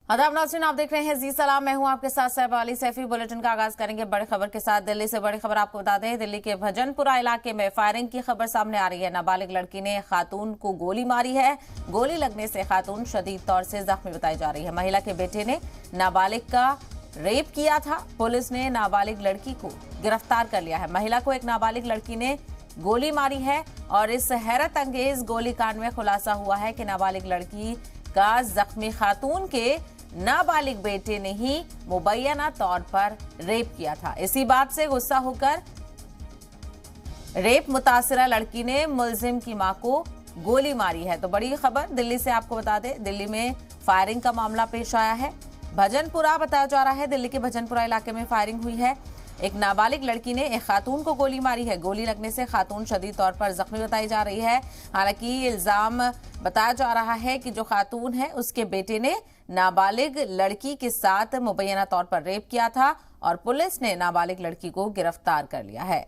आदाब नाज़रीन, आप देख रहे हैं जी सलाम। मैं हूं आपके साथ साहिबा अली सैफी। बुलेटिन का आगाज करेंगे बड़ी खबर के साथ। दिल्ली से बड़ी खबर आपको बता दें, दिल्ली के भजनपुरा इलाके में फायरिंग की खबर सामने आ रही है। नाबालिग लड़की ने खातून को गोली मारी है। गोली लगने से खातून शदीद तौर से जख्मी बताई जा रही है। महिला के बेटे ने नाबालिग का रेप किया था। पुलिस ने नाबालिग लड़की को गिरफ्तार कर लिया है। महिला को एक नाबालिग लड़की ने गोली मारी है और इस हैरत अंगेज गोलीकांड में खुलासा हुआ है कि नाबालिग लड़की का जख्मी खातून के नाबालिग बेटे ने ही मुबैना तौर पर रेप किया था। इसी बात से गुस्सा होकर रेप मुतासिरा लड़की ने मुलजिम की मां को गोली मारी है। तो बड़ी खबर दिल्ली से आपको बता दें, दिल्ली में फायरिंग का मामला पेश आया है। भजनपुरा बताया जा रहा है, दिल्ली के भजनपुरा इलाके में फायरिंग हुई है। एक नाबालिग लड़की ने एक खातून को गोली मारी है। गोली लगने से खातून शदीद तौर पर जख्मी बताई जा रही है। हालांकि इल्जाम बताया जा रहा है कि जो खातून है उसके बेटे ने नाबालिग लड़की के साथ मुबैना तौर पर रेप किया था और पुलिस ने नाबालिग लड़की को गिरफ्तार कर लिया है।